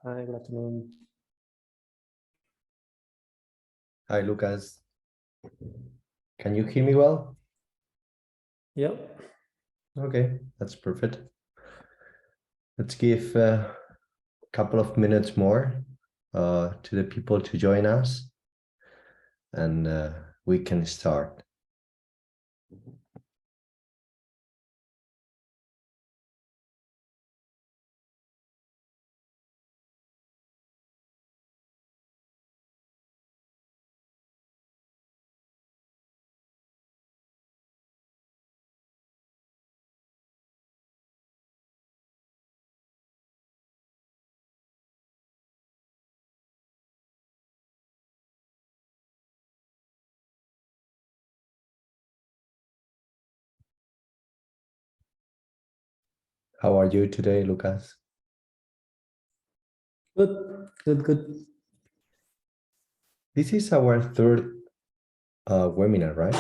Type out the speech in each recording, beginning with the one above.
Hi, good afternoon. Hi, Lucas. Can you hear me well? Yep. Okay, that's perfect. Let's give a couple of minutes more to the people to join us, and we can start. How are you today, Lucas? Good. This is our third webinar, right?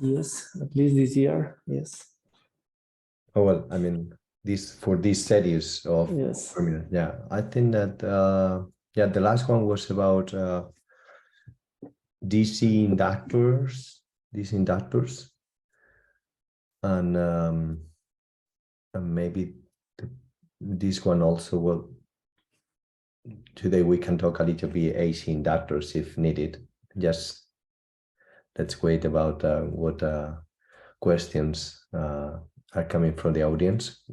Yes, at least this year. Yes. Oh, well, I mean, for this series of Yes. webinar. Yeah, I think that yeah, the last one was about DC inductors, and maybe this one also will. Today we can talk a little bit AC inductors if needed. Just let's wait about what questions are coming from the audience.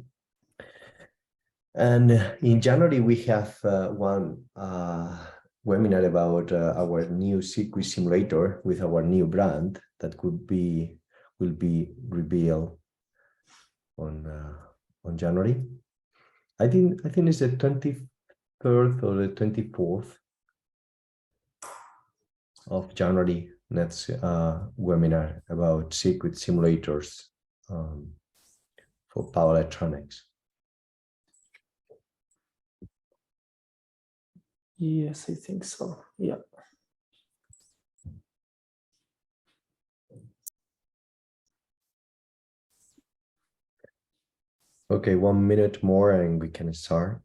And in January we have one webinar about our new circuit simulator with our new brand that will be revealed on January. I think it's the 23rd or the 24th of January. Next webinar about circuit simulators for power electronics. Yes, I think so. Yeah. Okay, 1 minute more and we can start.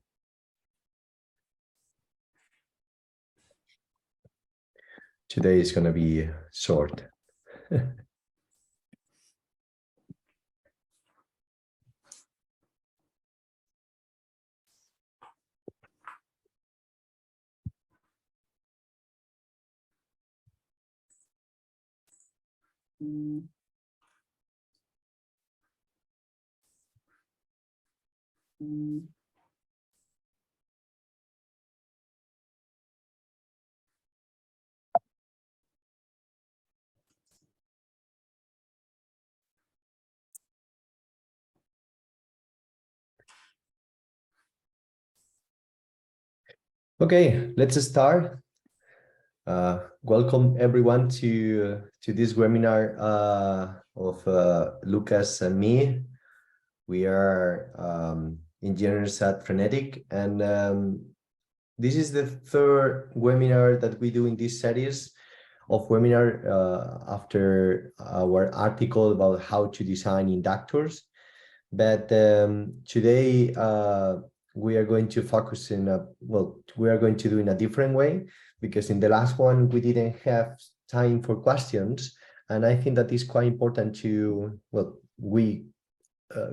Today is going to be short. Okay, let's start. Welcome everyone to this webinar of Lucas and me. We are engineers at Frenetic, and this is the third webinar that we do in this series of webinar after our article about how to design inductors. But today we are going to focus we are going to do in a different way, because in the last one we didn't have time for questions, and I think that is quite important to, we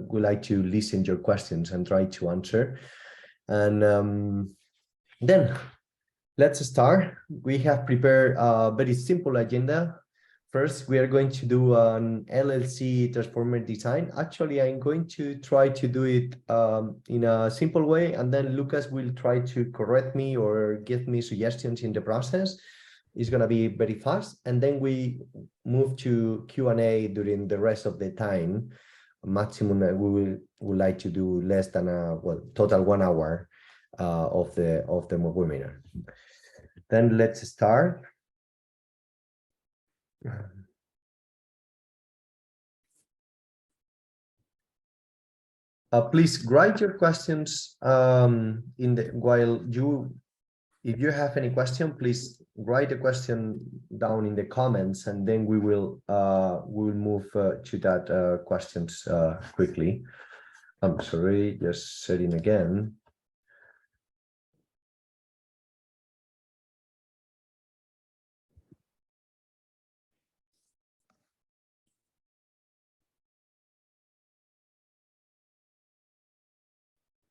would like to listen to your questions and try to answer. And then let's start. We have prepared a very simple agenda. First, we are going to do an LLC transformer design. Actually, I'm going to try to do it in a simple way, and then Lucas will try to correct me or give me suggestions in the process. It's going to be very fast, and then we move to Q&A during the rest of the time. Maximum, we would like to do less than total 1 hour of the webinar. Then let's start. Please write your questions if you have any question, please write the question down in the comments, and then we will move to that questions quickly. I'm sorry, just setting again.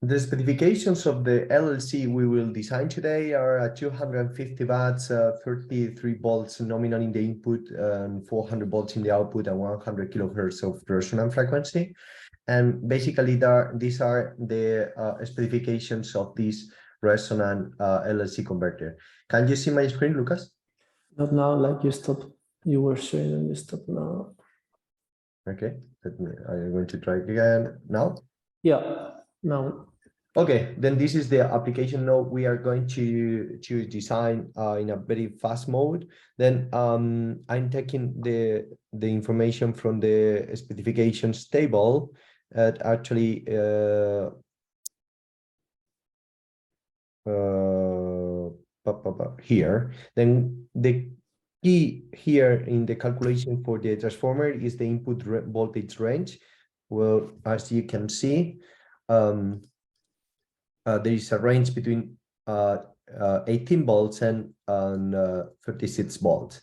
The specifications of the LLC we will design today are 250 watts, 33 volts nominal in the input, and 400 volts in the output, and 100 kilohertz of resonant frequency. And basically, these are the specifications of this resonant LLC converter. Can you see my screen, Lucas? Not now, like you stopped, you were sharing and you stop now. Okay, I'm going to try again now. Yeah, now. Okay, then this is the application node we are going to design in a very fast mode. Then I'm taking the information from the specifications table at actually here. Then the key here in the calculation for the transformer is the input voltage range. Well, as you can see, there is a range between 18 volts and 36 volts.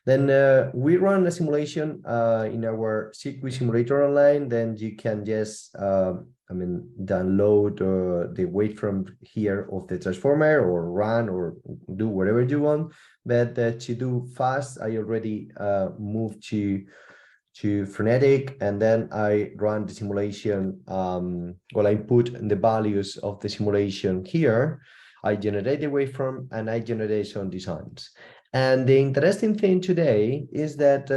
Then we run a simulation in our circuit simulator online. Then you can just, download the waveform here of the transformer, or run, or do whatever you want. But to do fast, I already moved to Frenetic, and then I run the simulation. Well, I put the values of the simulation here. I generate the waveform and I generate some designs. And the interesting thing today is that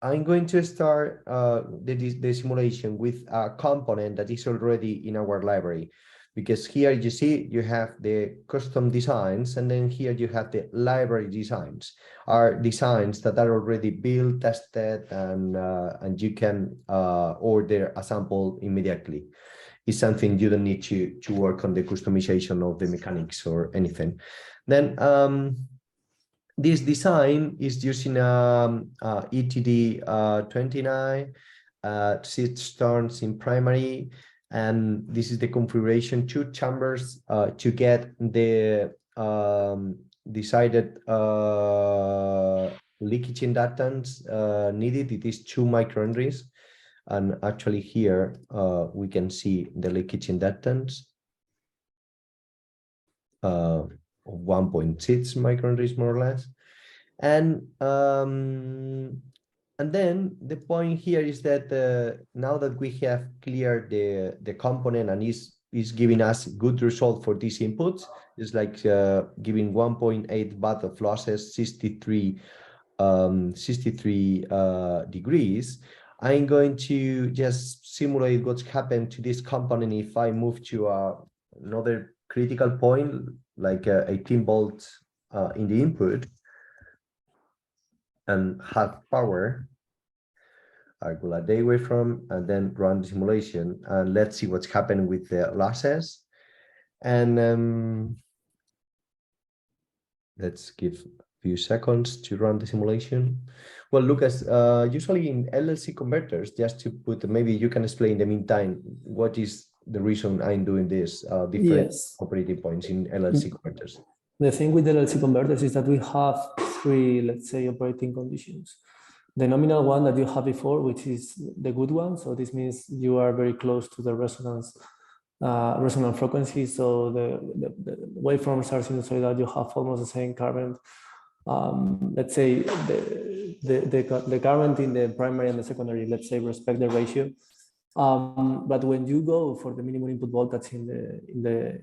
I'm going to start the simulation with a component that is already in our library. Because here you see you have the custom designs, and then here you have the library designs, are designs that are already built, tested, and you can order a sample immediately. It's something you don't need to work on the customization of the mechanics or anything. Then this design is using ETD 29, 6 turns in primary. And this is the configuration, 2 chambers to get the decided leakage inductance needed. It is 2 microhenries. And actually here we can see the leakage inductance of 1.6 microhenries, more or less. And then the point here is that now that we have cleared the component and is giving us good result for these inputs, it's like giving 1.8 watt of losses, 63 degrees. I'm going to just simulate what's happened to this component if I move to another critical point, like 18 volts in the input, and have power. I will add the waveform and then run the simulation, and let's see what's happened with the losses. And let's give a few seconds to run the simulation. Well, Lucas, usually in LLC converters, just to put, maybe you can explain in the meantime, what is the reason I'm doing this different operating points in LLC converters? The thing with LLC converters is that we have 3, let's say, operating conditions. The nominal one that you have before, which is the good one. So this means you are very close to the resonant frequency. So the waveforms are sinusoidal. You have almost the same current. Let's say the current in the primary and the secondary, let's say, respect the ratio. But when you go for the minimum input voltage in the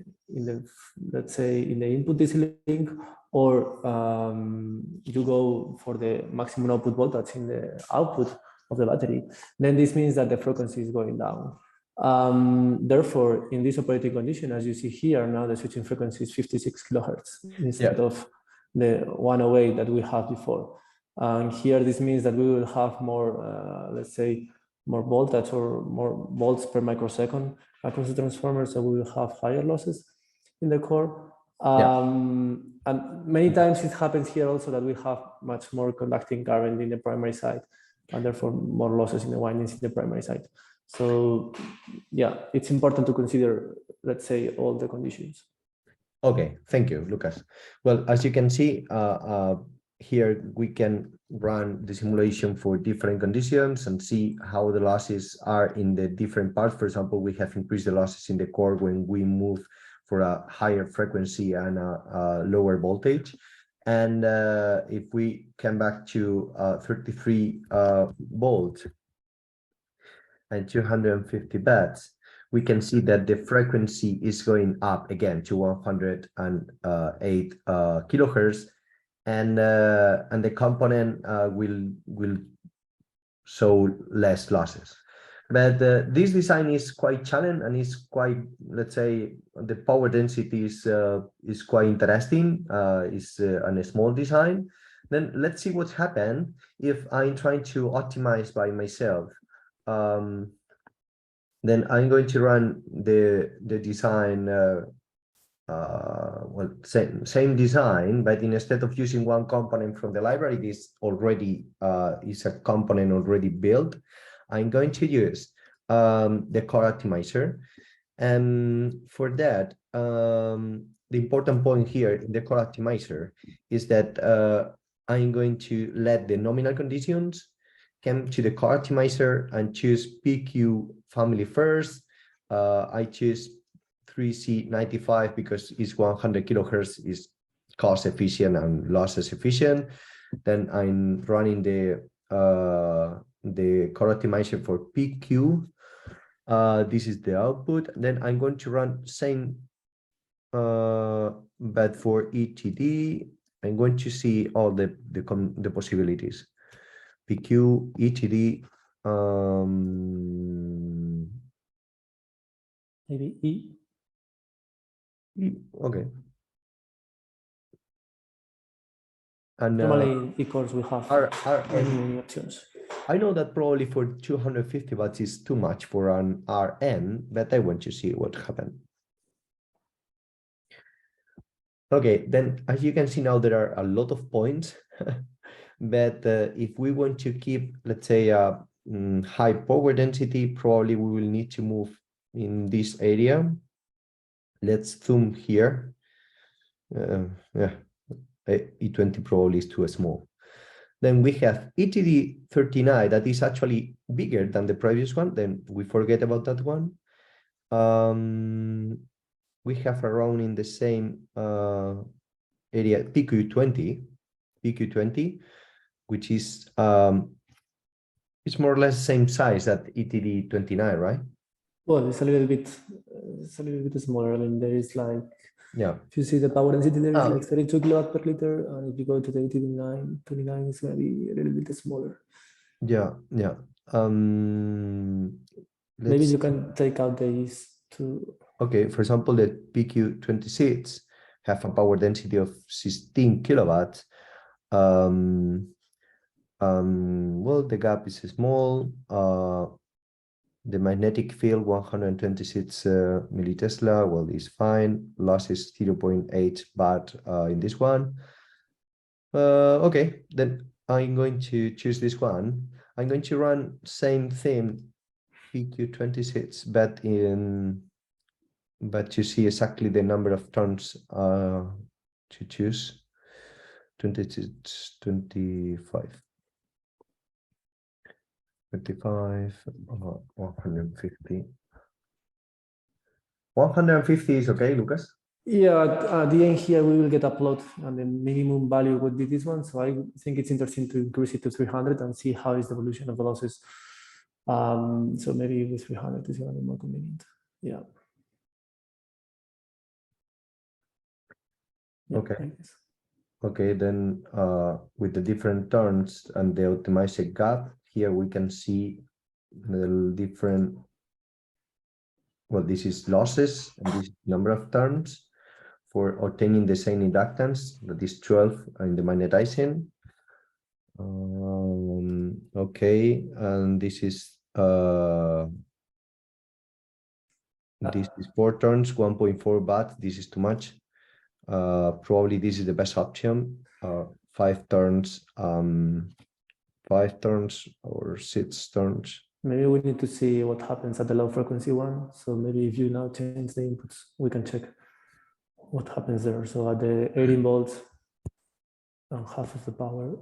let's say in the input DC link, or you go for the maximum output voltage in the output of the battery, then this means that the frequency is going down. Therefore, in this operating condition, as you see here, now the switching frequency is 56 kilohertz instead of the 108 that we had before. And here, this means that we will have more, let's say, more voltage or more volts per microsecond across the transformer, so we will have higher losses in the core. And many times it happens here also that we have much more conducting current in the primary side, and therefore more losses in the windings in the primary side. So yeah, it's important to consider, let's say, all the conditions. Okay, thank you, Lucas. Well, as you can see, here we can run the simulation for different conditions and see how the losses are in the different parts. For example, we have increased the losses in the core when we move for a higher frequency and a lower voltage. And if we come back to 33 volts and 250 watts, we can see that the frequency is going up again to 108 kilohertz, and the component will show less losses. But this design is quite challenging and is quite, let's say, the power density is quite interesting. It's a small design. Then let's see what's happened if I'm trying to optimize by myself. Then I'm going to run the design. Well, same design, but instead of using one component from the library, this already is a component already built. I'm going to use the core optimizer, and for that, the important point here in the core optimizer is that I'm going to let the nominal conditions come to the core optimizer and choose PQ family first. I choose 3C95 because it's 100 kilohertz, is cost efficient and losses efficient. Then I'm running the core optimizer for PQ. This is the output. Then I'm going to run same, but for ETD. I'm going to see all the possibilities. PQ, ETD, maybe E. Okay. And normally, of course, we have many options. I know that probably for 250 watts is too much for an RN, but I want to see what happened. Okay, then as you can see now, there are a lot of points, but if we want to keep, let's say, a high power density, probably we will need to move in this area. Let's zoom here. Yeah, E20 probably is too small. Then we have ETD39 that is actually bigger than the previous one. Then we forget about that one. We have around in the same area PQ20, which is it's more or less the same size at ETD29, right? Well, it's a little bit smaller. I mean, there is like, yeah. If you see the power density, there is like 32 kilowatt per liter, and if you go to the 29, it's going to be a little bit smaller. Yeah. Maybe you can take out these two. Okay, for example, the PQ26 have a power density of 16 kilowatts. Well, the gap is small. The magnetic field 126 millitesla, well, is fine. Loss is 0.8 watt in this one. Okay, then I'm going to choose this one. I'm going to run same thing, PQ26, but you see exactly the number of turns to choose. 26, 25. 25, 150. 150 is okay, Lucas? Yeah, at the end here, we will get a plot, and the minimum value would be this one. So I think it's interesting to increase it to 300 and see how is the evolution of the losses. So maybe with 300 is going to be more convenient. Yeah. Okay. Okay, then with the different turns and the optimized gap, here we can see the different, well, this is losses and this number of turns for obtaining the same inductance, that is 12 in the magnetizing. Okay, and this is 4 turns, 1.4 watts. This is too much. Probably this is the best option. 5 turns, 5 turns or 6 turns. Maybe we need to see what happens at the low frequency one. So maybe if you now change the inputs, we can check what happens there. So at the 18 volts, and half of the power.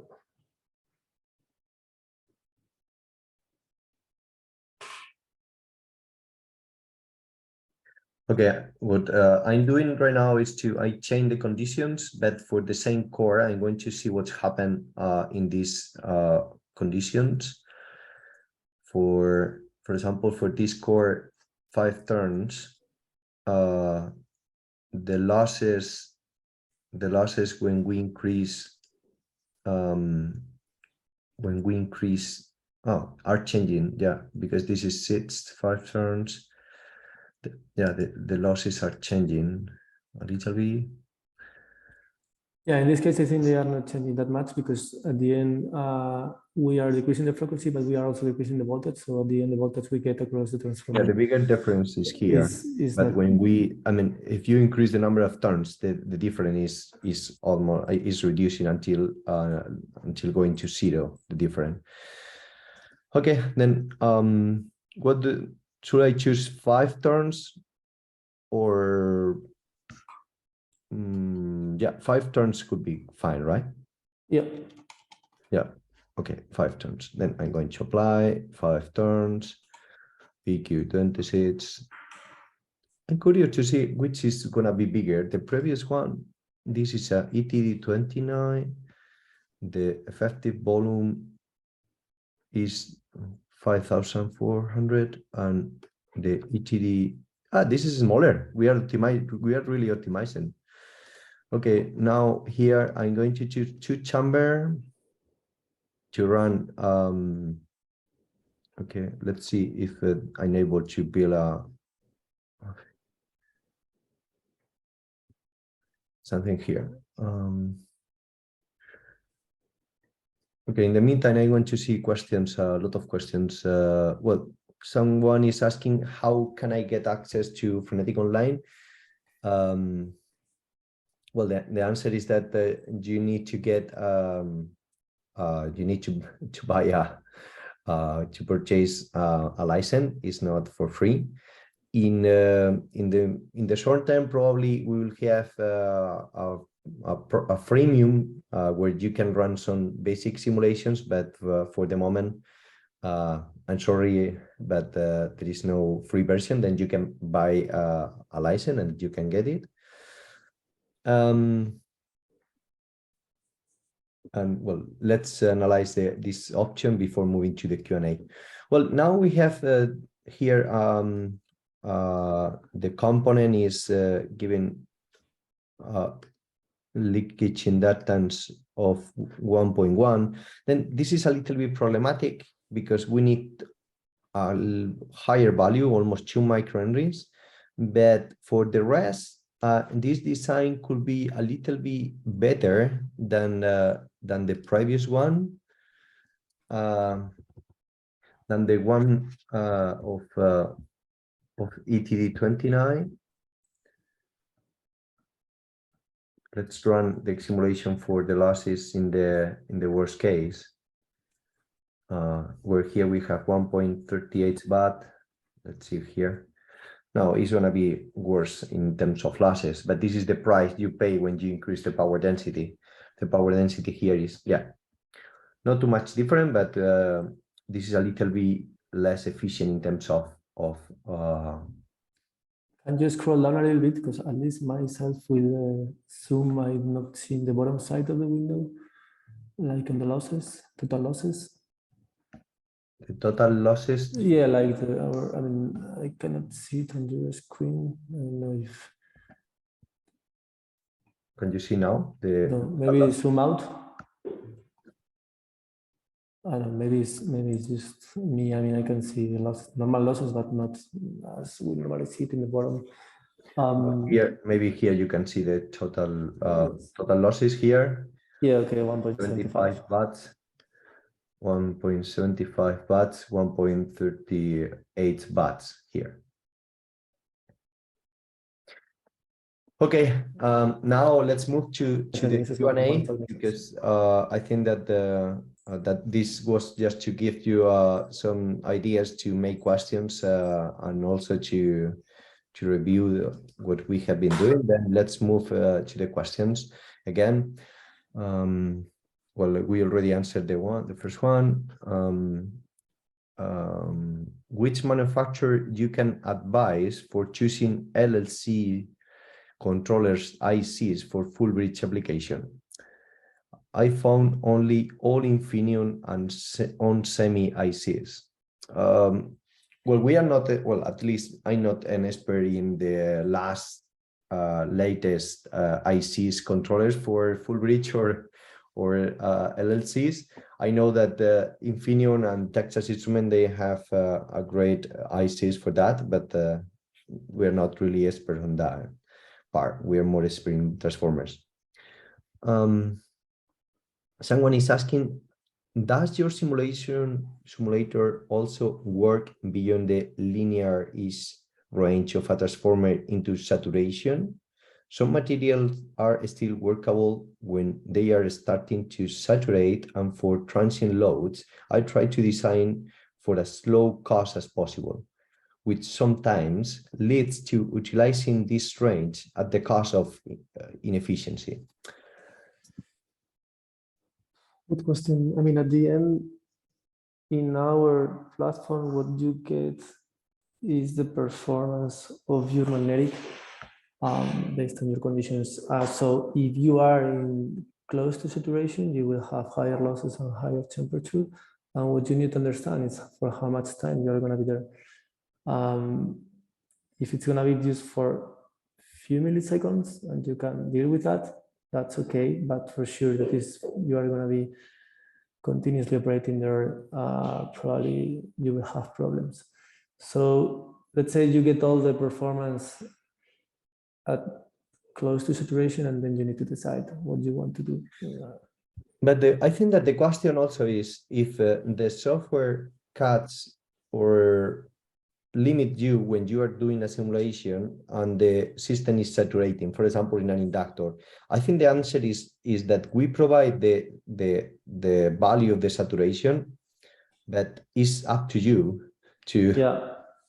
Okay, what I'm doing right now is I change the conditions, but for the same core, I'm going to see what's happened in these conditions. For example, for this core 5 turns, the losses when we increase are changing, yeah, because this is 5 turns. The losses are changing a little bit. Yeah, in this case, I think they are not changing that much because at the end, we are decreasing the frequency, but we are also decreasing the voltage. So at the end, the voltage we get across the transformer. Yeah, the bigger difference is here. Is but not... when if you increase the number of turns, the difference is reducing until going to 0, the difference. Okay, then should I choose 5 turns or yeah, 5 turns could be fine, right? Yeah. Yeah. Okay, 5 turns. Then I'm going to apply 5 turns. PQ 26. I'm curious to see which is gonna be bigger. The previous one, this is a ETD 29. The effective volume is 5,400, and the ETD. This is smaller. We are really optimizing. Okay, now here I'm going to choose 2 chamber to run. Okay, let's see if I'm able to build something here. Okay, in the meantime, I want to see questions, a lot of questions. Well, someone is asking, how can I get access to Frenetic Online? Well, the answer is that you need to get, you need to buy to purchase a license. It's not for free. In the short term, probably we will have a freemium where you can run some basic simulations, but for the moment, I'm sorry, but there is no free version. Then you can buy a license and you can get it. And well, let's analyze this option before moving to the Q&A. Well, now we have here the component is given leakage inductance of 1.1. Then this is a little bit problematic because we need a higher value, almost 2 microhenries. But for the rest, this design could be a little bit better than the previous one, than the one of ETD 29. Let's run the simulation for the losses in the worst case, where here we have 1.38 baht. Let's see here. No, it's going to be worse in terms of losses, but this is the price you pay when you increase the power density. The power density here is, yeah, not too much different, but this is a little bit less efficient in terms of Can you scroll down a little bit, because at least myself with Zoom, I'm not seeing the bottom side of the window, like on the losses, total losses. the total losses. Yeah, like I mean, I cannot see it on your screen. I don't know if. Can you see now? No, maybe zoom out. I don't know, maybe it's just me. I mean, I can see the normal losses, but not as we normally see it in the bottom. Here, maybe here you can see the total total losses here. Yeah, okay, 1.75 bahts, 1.75 bahts, 1.38 bahts here. Okay, now let's move to the Q&A, because I think that that this was just to give you some ideas to make questions and also to review what we have been doing. Then let's move to the questions again. Well, we already answered the first one. Which manufacturer you can advise for choosing LLC controllers ICs for full bridge application? I found only all Infineon and on semi ICs. Well, we are not, well, at least I'm not an expert in the latest ICs controllers for full bridge or LLCs. I know that Infineon and Texas Instruments, they have a great ICs for that, but we're not really expert on that part. We are more expert in transformers. Someone is asking, does your simulator also work beyond the linear-ish range of a transformer into saturation? Some materials are still workable when they are starting to saturate, and for transient loads, I try to design for as low cost as possible, which sometimes leads to utilizing this range at the cost of inefficiency. Good question. I mean, at the end, in our platform, what you get is the performance of your magnetic based on your conditions. So if you are close to saturation, you will have higher losses and higher temperature. And what you need to understand is for how much time you're going to be there. If it's going to be used for a few milliseconds and you can deal with that, that's okay. But for sure, that is, you are going to be continuously operating there, probably you will have problems. So let's say you get all the performance at close to saturation, and then you need to decide what you want to do. But I think that the question also is if the software cuts or limit you when you are doing a simulation and the system is saturating, for example, in an inductor. I think the answer is that we provide the value of the saturation, but it's up to you to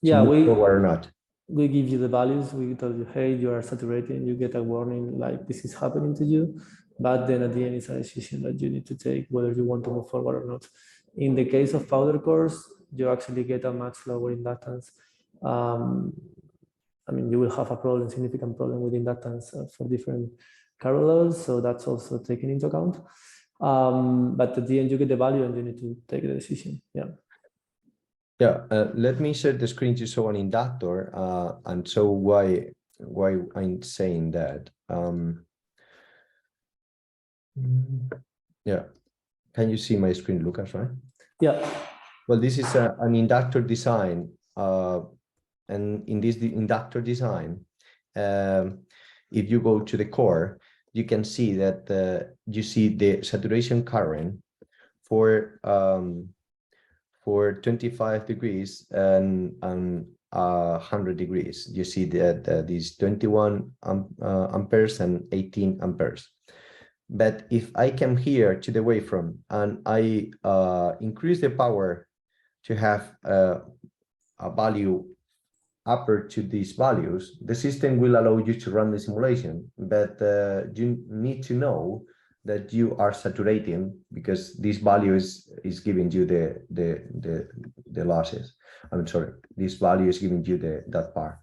move forward or not. We give you the values. We tell you, hey, you are saturating. You get a warning like this is happening to you. But then at the end, it's a decision that you need to take whether you want to move forward or not. In the case of powder cores, you actually get a much lower inductance. I mean, you will have a problem, significant problem with inductance for different current levels. So that's also taken into account. But at the end, you get the value and you need to take the decision. Yeah. Yeah, let me share the screen to show an inductor and show why I'm saying that. Yeah, can you see my screen, Lucas, right? Yeah. Well, this is an inductor design. And in this inductor design, if you go to the core, you can see that you see the saturation current for 25 degrees and 100 degrees. You see that these 21 amperes and 18 amperes. But if I come here to the waveform and I increase the power to have a value upper to these values, the system will allow you to run the simulation. But you need to know that you are saturating because this value is giving you the losses. I'm sorry, this value is giving you that part.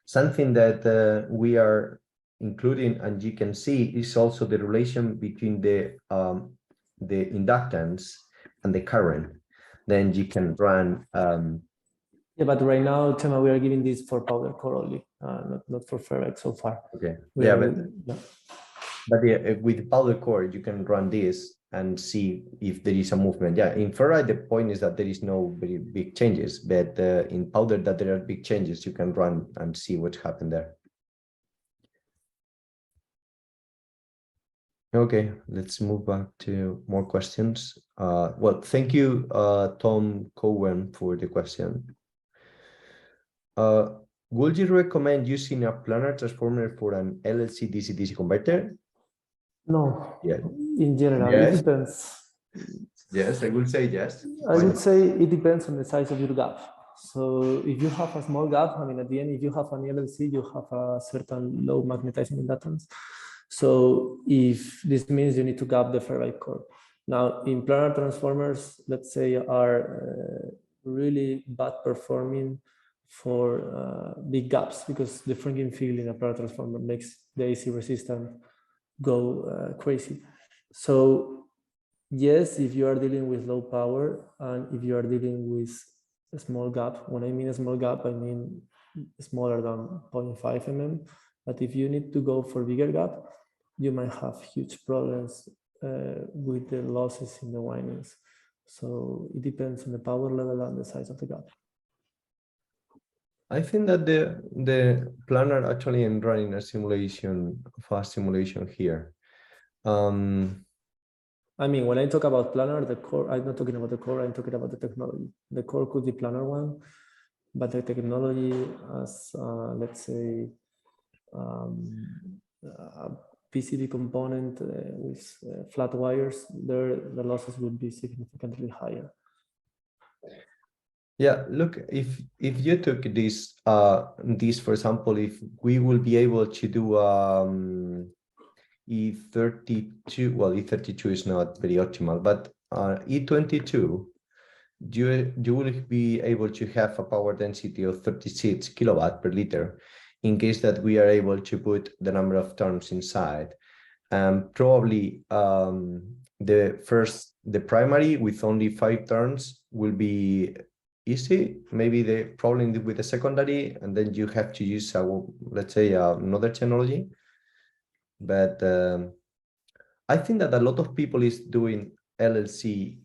Something that we are including, and you can see, is also the relation between the inductance and the current. Then you can run. Yeah, but right now, Chema, we are giving this for powder core only, not for ferrite so far. Okay. But yeah, with powder core, you can run this and see if there is a movement. Yeah, in ferrite, the point is that there is no very big changes, but in powder that there are big changes, you can run and see what's happened there. Okay, let's move back to more questions. Well, thank you, Tom Cohen, for the question. Would you recommend using a planar transformer for an LLC DC-DC converter? No. Yeah. In general, Yes. it depends. Yes, I would say yes. I would say it depends on the size of your gap. So if you have a small gap, I mean, at the end, if you have an LLC, you have a certain low magnetizing inductance. So if this means you need to gap the ferrite core. Now in planar transformers, let's say, are really bad performing for big gaps, because the Franklin field in a planar transformer makes the AC resistance go crazy. So yes, if you are dealing with low power and if you are dealing with a small gap, when I mean a small gap, I mean smaller than 0.5 mm. But if you need to go for bigger gap, you might have huge problems with the losses in the windings. So it depends on the power level and the size of the gap. I think that the planar actually I'm running a simulation, fast simulation here. I mean, when I talk about planar, the core, I'm not talking about the core, I'm talking about the technology. The core could be planar one, but the technology as, let's say, a PCB component with flat wires, the losses would be significantly higher. Yeah, look, if you took this for example, if we will be able to do E32, well, E32 is not very optimal, but E22, you will be able to have a power density of 36 kilowatt per liter in case that we are able to put the number of turns inside. Probably the primary with only 5 turns will be easy. Maybe the problem with the secondary, and then you have to use let's say another technology. But I think that a lot of people is doing LLC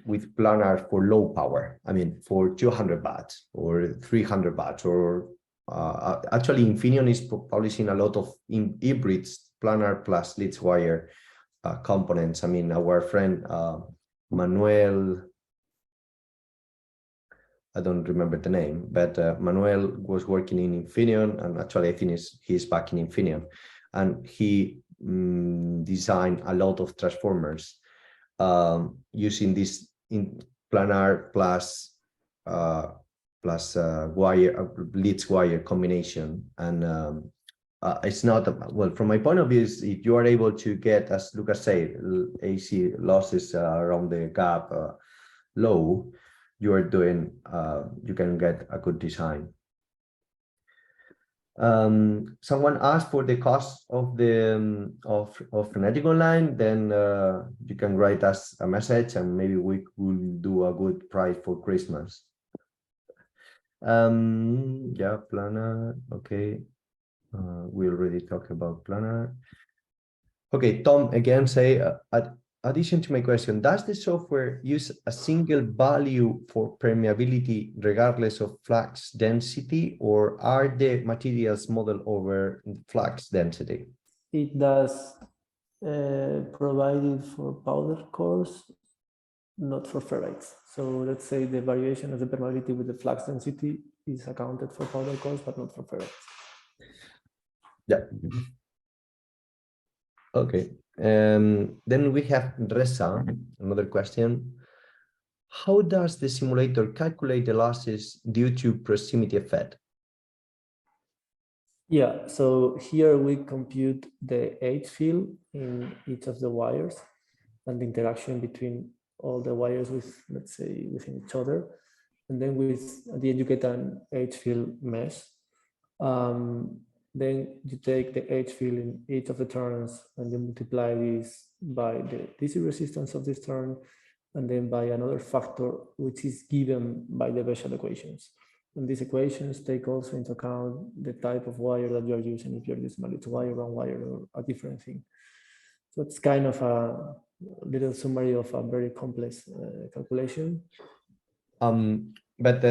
with planar for low power. I mean, for 200 watts or 300 watts, or actually Infineon is publishing a lot of hybrids, planar plus lead wire components. I mean, our friend Manuel, I don't remember the name, but Manuel was working in Infineon, and actually I think he's back in Infineon, and he designed a lot of transformers using this in planar plus wire leads wire combination. And it's not, well, from my point of view, is if you are able to get, as Lucas said, AC losses around the gap low, you are doing you can get a good design. Someone asked for the cost of the of Frenetic Online, then you can write us a message and maybe we will do a good price for Christmas. Yeah, planar, okay. We already talked about planar. Okay, Tom again say, addition to my question, does the software use a single value for permeability regardless of flux density, or are the materials modeled over flux density? It does, provided for powder cores, not for ferrites. So let's say the variation of the permeability with the flux density is accounted for powder cores, but not for ferrites. Yeah. Okay. Then we have Reza, another question. How does the simulator calculate the losses due to proximity effect? Yeah, so here we compute the H field in each of the wires and the interaction between all the wires with, let's say, within each other. And then at the end you get an H field mesh. Then you take the H field in each of the turns and you multiply this by the DC resistance of this turn, and then by another factor which is given by the Bessel equations. And these equations take also into account the type of wire that you are using, if you're using a lead wire, round wire, or a different thing. So it's kind of a little summary of a very complex calculation. But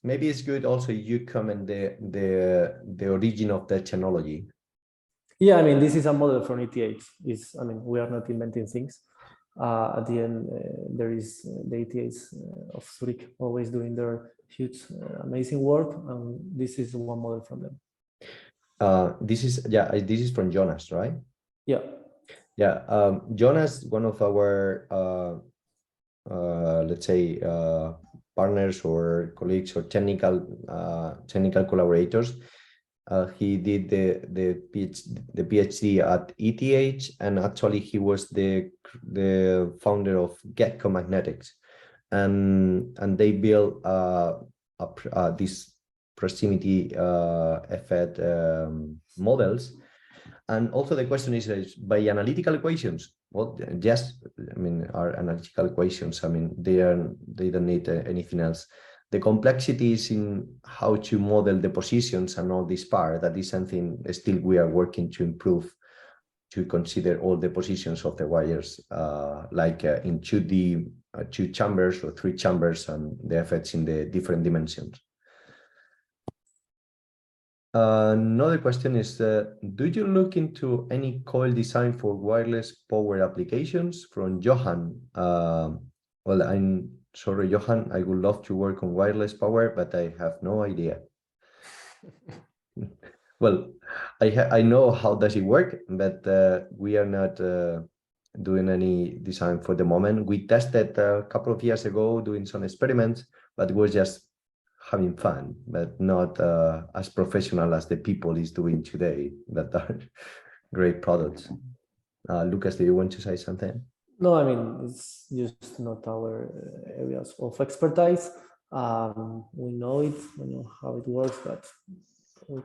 maybe it's good also you comment the origin of the technology. Yeah, I mean, this is a model from ETH. I mean, we are not inventing things. At the end, there is the ETHs of Zurich always doing their huge, amazing work, and this is one model from them. This is from Jonas, right? Yeah. Yeah, Jonas, one of our let's say partners or colleagues or technical collaborators. He did the PhD at ETH, and actually he was the founder of Gecko Magnetics, and they built this proximity effect models. And also the question is by analytical equations. Well, yes, I mean, are analytical equations. I mean, they don't need anything else. The complexities in how to model the positions and all this part, that is something still we are working to improve, to consider all the positions of the wires, like in 2D, 2 chambers or 3 chambers, and the effects in the different dimensions. Another question is, do you look into any coil design for wireless power applications? From Johan. Well, I'm sorry, Johan, I would love to work on wireless power, but I have no idea. Well, I know how does it work, but we are not doing any design for the moment. We tested a couple of years ago doing some experiments, but it was just having fun, but not as professional as the people is doing today that are great products. Lucas, do you want to say something? No, I mean, it's just not our areas of expertise. We know it, we know how it works, but we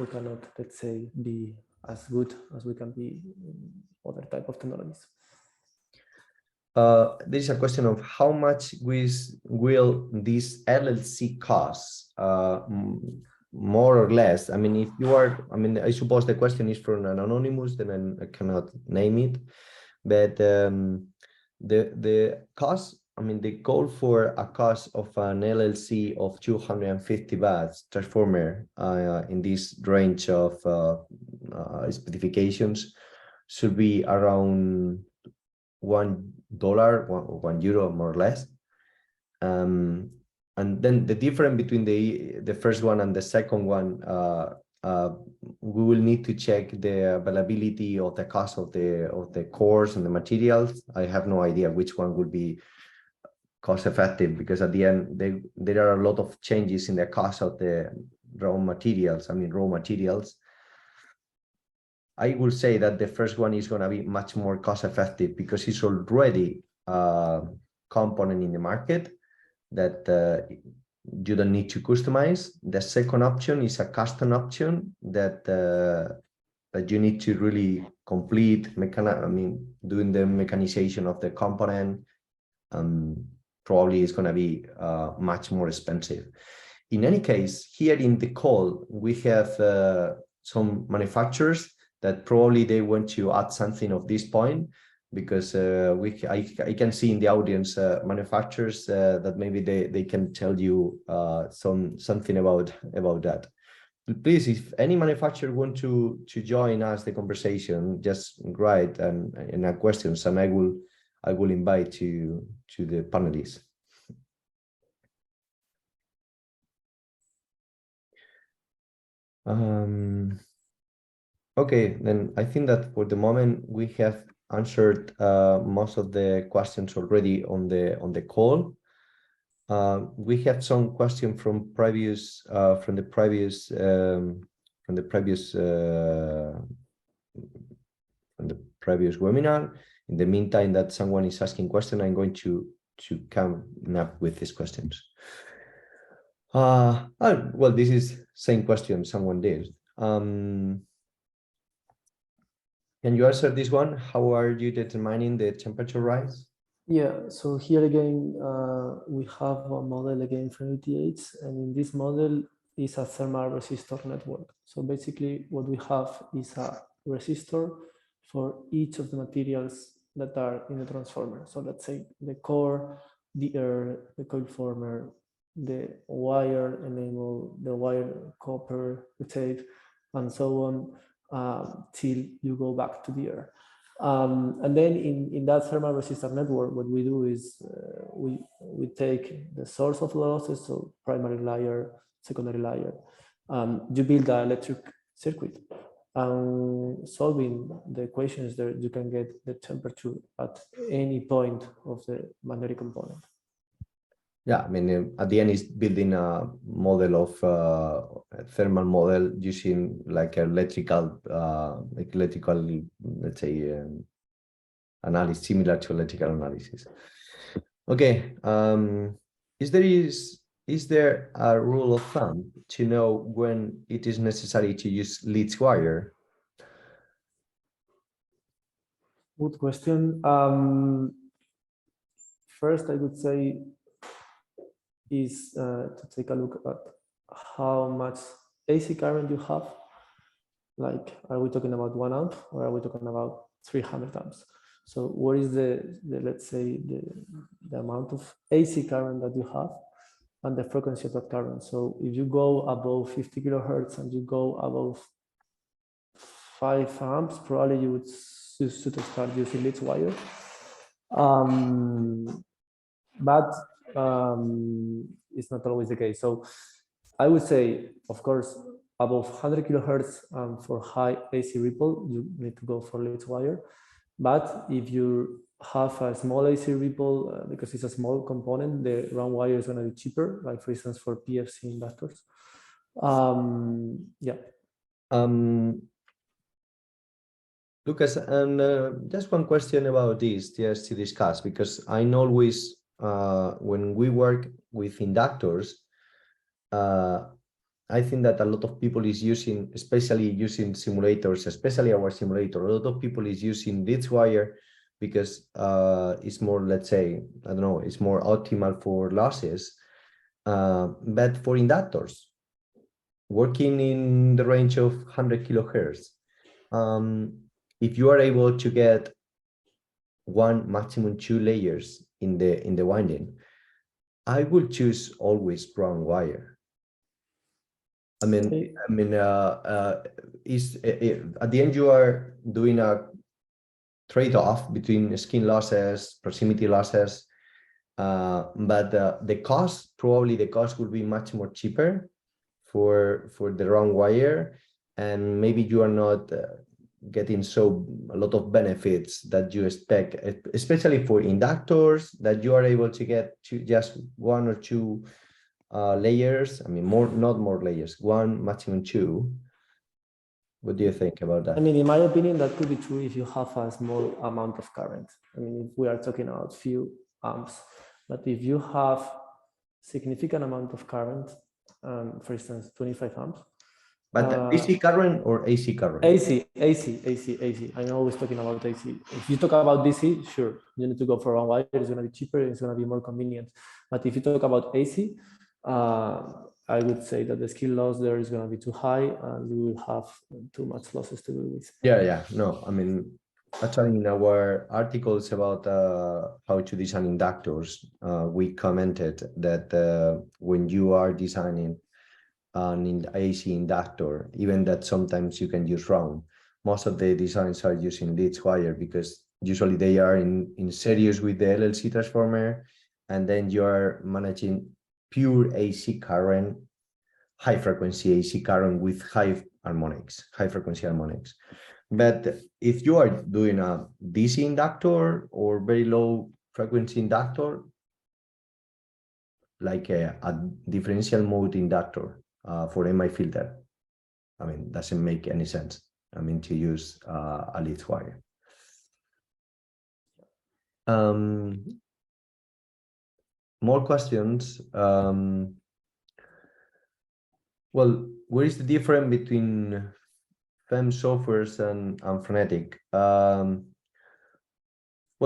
cannot, let's say, be as good as we can be in other type of technologies. There is a question of how much will this LLC cost, more or less. I mean, if you are, I mean, I suppose the question is from an anonymous, then I cannot name it, but the cost, I mean, the goal for a cost of an LLC of 250 watts transformer in this range of specifications should be around $1, €1 more or less. And then the difference between the first one and the second one, we will need to check the availability of the cost of the cores and the materials. I have no idea which one would be cost effective, because at the end there are a lot of changes in the cost of the raw materials. I mean, raw materials. I will say that the first one is going to be much more cost effective because it's already a component in the market that you don't need to customize. The second option is a custom option that you need to really complete doing the mechanization of the component. Probably is going to be much more expensive. In any case, here in the call, we have some manufacturers that probably they want to add something of this point, because I can see in the audience manufacturers that maybe they can tell you something about that. Please, if any manufacturer want to join us the conversation, just write and ask questions, and I will invite you to the panelists. Okay, then I think that for the moment we have answered most of the questions already on the call. We have some questions from the previous webinar. In the meantime, that someone is asking questions, I'm going to come up with these questions. Well, this is same question someone did. Can you answer this one? How are you determining the temperature rise? Yeah, so here again, we have a model again from ETH, and in this model is a thermal resistor network. So basically what we have is a resistor for each of the materials that are in the transformer. So let's say the core, the air, the coil former, the wire enamel, the wire copper, the tape, and so on, till you go back to the air. And then in that thermal resistor network, what we do is we take the source of losses, so primary layer, secondary layer. You build an electric circuit, and solving the equations there, you can get the temperature at any point of the magnetic component. Yeah, I mean, at the end, is building a model of a thermal model using like electrical, let's say, analysis similar to electrical analysis. Okay, is there a rule of thumb to know when it is necessary to use lead wire? Good question. First, I would say is to take a look at how much AC current you have. Like, are we talking about 1 amp or are we talking about 300 amps? So what is the let's say, the amount of AC current that you have and the frequency of that current? So if you go above 50 kilohertz and you go above 5 amps, probably you would start using lead wire. But it's not always the case. So I would say, of course, above 100 kilohertz for high AC ripple, you need to go for lead wire. But if you have a small AC ripple, because it's a small component, the round wire is going to be cheaper, like for instance, for PFC inductors. Yeah. Lucas, and just one question about this, just to discuss, because I know always when we work with inductors, I think that a lot of people is using, especially using simulators, especially our simulator, a lot of people is using lead wire because it's more, let's say, I don't know, it's more optimal for losses. But for inductors, working in the range of 100 kilohertz, if you are able to get one, maximum 2 layers in the winding, I will choose always brown wire. I mean, is at the end you are doing a trade-off between skin losses, proximity losses, but the cost, probably the cost will be much more cheaper for the round wire, and maybe you are not getting a lot of benefits that you expect, especially for inductors, that you are able to get to just 1 or 2 layers. I mean, not more layers, 1, maximum 2. What do you think about that? I mean, in my opinion, that could be true if you have a small amount of current. I mean, if we are talking about few amps, but if you have significant amount of current, for instance, 25 amps. But DC current or AC current? AC. I'm always talking about AC. If you talk about DC, sure, you need to go for one wire. It's going to be cheaper. It's going to be more convenient. But if you talk about AC, I would say that the skill loss there is going to be too high, and you will have too much losses to do with. Yeah. No, I mean, actually, in our articles about how to design inductors, we commented that when you are designing an AC inductor, even that sometimes you can use round, most of the designs are using lead wire because usually they are in series with the LLC transformer, and then you are managing pure AC current, high frequency AC current with high frequency harmonics. But if you are doing a DC inductor or very low frequency inductor, like a differential mode inductor for MI filter, I mean, doesn't make any sense. I mean, to use a lead wire. More questions. Well, where is the difference between FEM softwares and Frenetic? Well,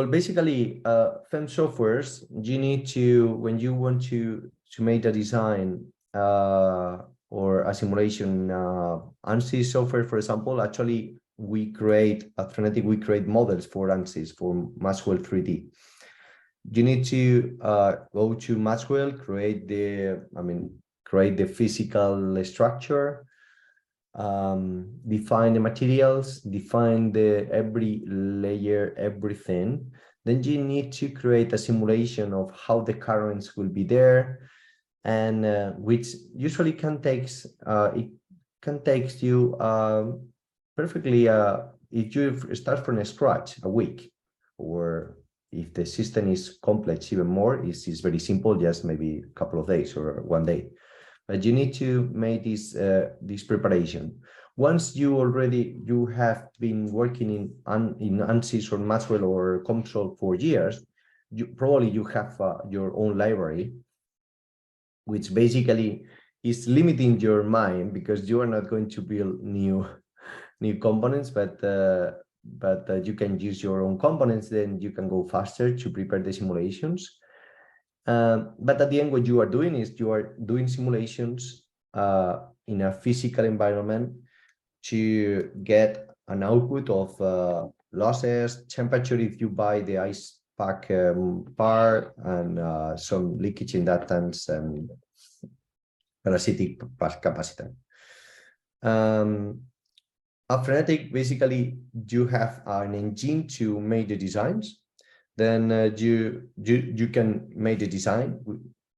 basically, FEM softwares, you need to, when you want to make a design or a simulation, ANSYS software, for example, actually, we create models for ANSYS, for Maxwell 3D. You need to go to Maxwell, create the physical structure, define the materials, define every layer, everything. Then you need to create a simulation of how the currents will be there, and which usually can take you perfectly if you start from scratch, a week, or if the system is complex even more, it's very simple, just maybe a couple of days or 1 day. But you need to make this preparation. Once you have been working in ANSYS or Maxwell or Control for years, you have your own library, which basically is limiting your mind because you are not going to build new components, but you can use your own components. Then you can go faster to prepare the simulations. But at the end, what you are doing is you are doing simulations in a physical environment to get an output of losses, temperature if you buy the ice pack part, and some leakage inductance and parasitic capacitor. At Frenetic, basically, you have an engine to make the designs. Then you can make the design.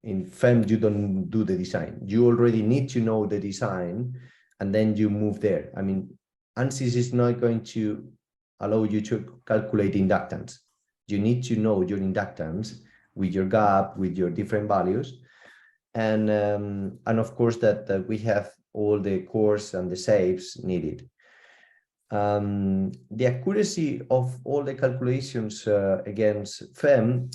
In FEM, you don't do the design. You already need to know the design, and then you move there. I mean, ANSYS is not going to allow you to calculate inductance. You need to know your inductance with your gap, with your different values, and of course that we have all the cores and the saves needed. The accuracy of all the calculations against FEM,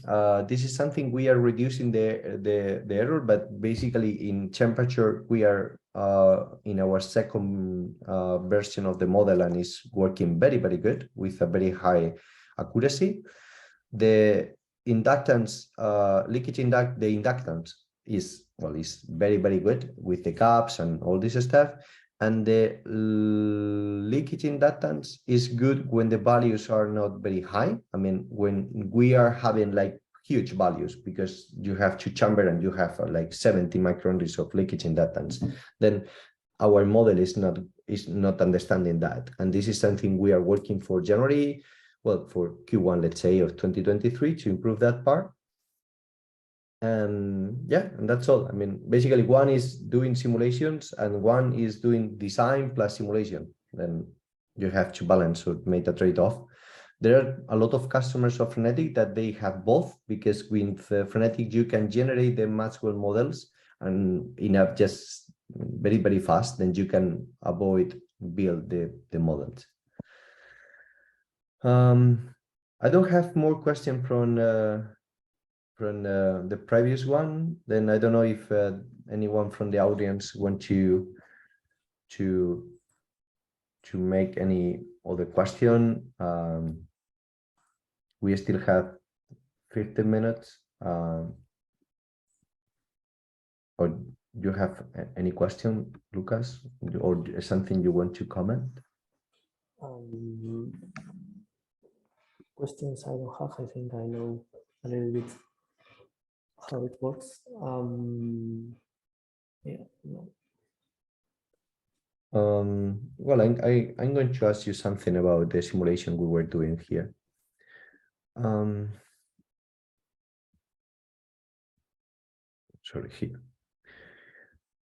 this is something we are reducing the error, but basically in temperature we are in our second version of the model, and is working very, very good with a very high accuracy. The inductance, the inductance is very, very good with the gaps and all this stuff. And the leakage inductance is good when the values are not very high. I mean, when we are having like huge values, because you have two chamber and you have like 70 microhenries of leakage inductance, then our model is not understanding that. And this is something we are working for January, for Q1, let's say, of 2023 to improve that part. And that's all. I mean, basically one is doing simulations and one is doing design plus simulation. Then you have to balance or make a trade-off. There are a lot of customers of Frenetic that they have both, because with Frenetic you can generate the Maxwell models and enough just very, very fast. Then you can avoid build the models. I don't have more questions from the previous one. Then I don't know if anyone from the audience want to make any other question. We still have 15 minutes. Or do you have any question, Lucas, or something you want to comment? Questions I don't have. I think I know a little bit how it works. Yeah, no. Well, I'm going to ask you something about the simulation we were doing here. Sorry, here.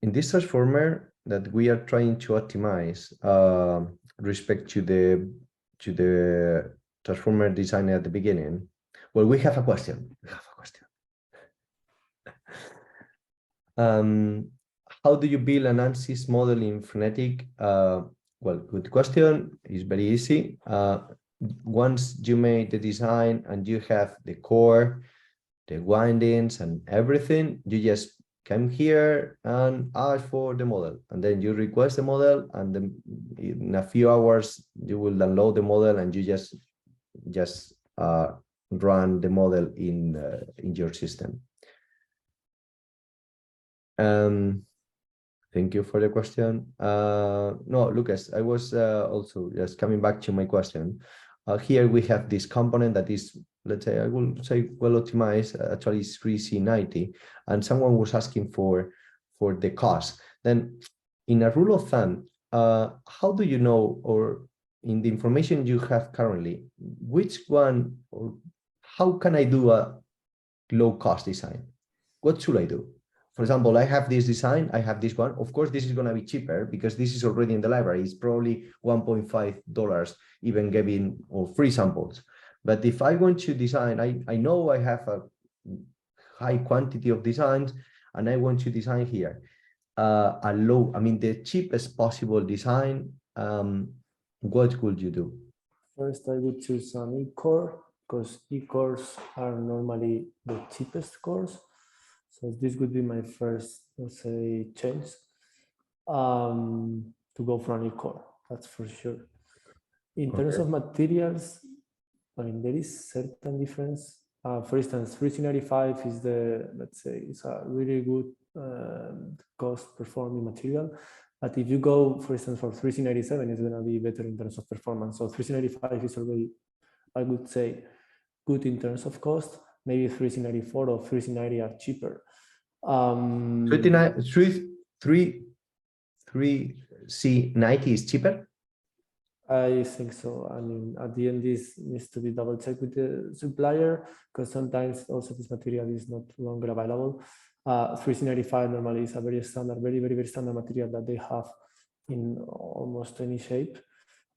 In this transformer that we are trying to optimize respect to the transformer design at the beginning. Well, we have a question. How do you build an ANSYS model in Frenetic? Well, good question. It's very easy. Once you make the design and you have the core, the windings and everything, you just come here and ask for the model, and then you request the model, and then in a few hours you will download the model, and you just run the model in your system. Thank you for the question. No, Lucas, I was also just coming back to my question. Here we have this component that is, let's say, I will say well optimized, actually it's 3C90, and someone was asking for the cost. Then in a rule of thumb, how do you know, or in the information you have currently, which one, or how can I do a low cost design? What should I do? For example, I have this design, I have this one. Of course, this is going to be cheaper because this is already in the library. It's probably $1.5, even giving or free samples. But if I want to design, I know I have a high quantity of designs and I want to design here a low, I mean, the cheapest possible design, what would you do? First, I would choose an E-core because E-cores are normally the cheapest cores. So this would be my first, let's say, change to go for an E-core. That's for sure. In terms of materials, I mean, there is certain difference. For instance, 3095 is the, let's say, it's a really good cost performing material. But if you go, for instance, for 3097, it's going to be better in terms of performance. So 3095 is already, I would say, good in terms of cost. Maybe 3094 or 3090 are cheaper. 3C90 is cheaper? I think so. I mean, at the end, this needs to be double checked with the supplier because sometimes also this material is not longer available. 3095 normally is a very standard, very standard material that they have in almost any shape.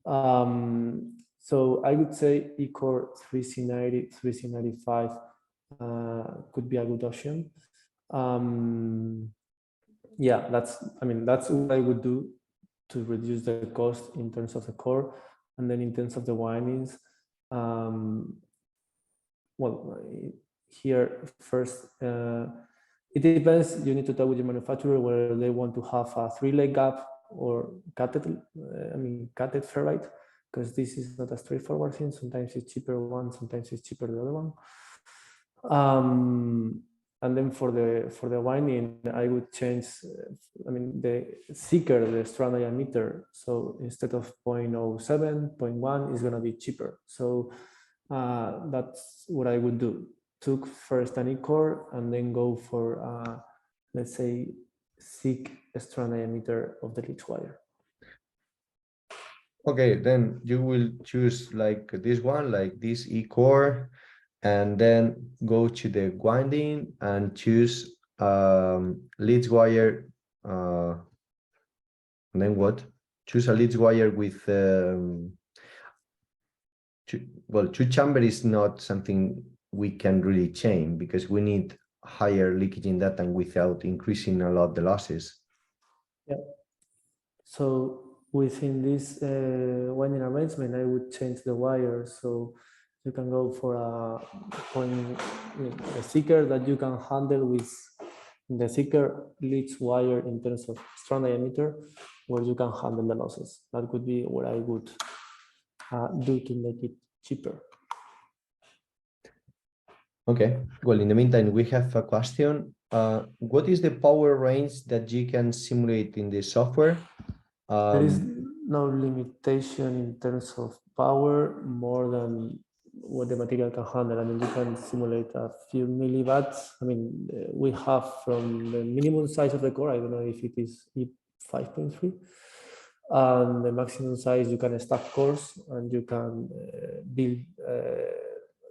So I would say E-core 3C90, 3C95 could be a good option. Yeah, that's what I would do to reduce the cost in terms of the core. And then in terms of the windings, well, here first, it depends. You need to talk with your manufacturer whether they want to have a 3-leg gap or cutted ferrite, because this is not a straightforward thing. Sometimes it's cheaper one, sometimes it's cheaper the other one. And then for the winding, I would change, the thicker the strand diameter. So instead of 0.07, 0.1 is going to be cheaper. So that's what I would do. Took first an E-core and then go for, let's say, thick strand diameter of the lead wire. Okay, then you will choose like this one, like this E-core, and then go to the winding and choose lead wire. And then what? Choose a lead wire with two chamber is not something we can really change because we need higher leakage in that and without increasing a lot the losses. Yeah. So within this winding arrangement, I would change the wire. So you can go for a thicker that you can handle with the thicker lead wire in terms of strand diameter, where you can handle the losses. That could be what I would do to make it cheaper. Okay, well, in the meantime, we have a question. What is the power range that you can simulate in the software? There is no limitation in terms of power more than what the material can handle. I mean, you can simulate a few milliwatts. I mean, we have from the minimum size of the core, I don't know if it is 5.3, and the maximum size you can stack cores and you can build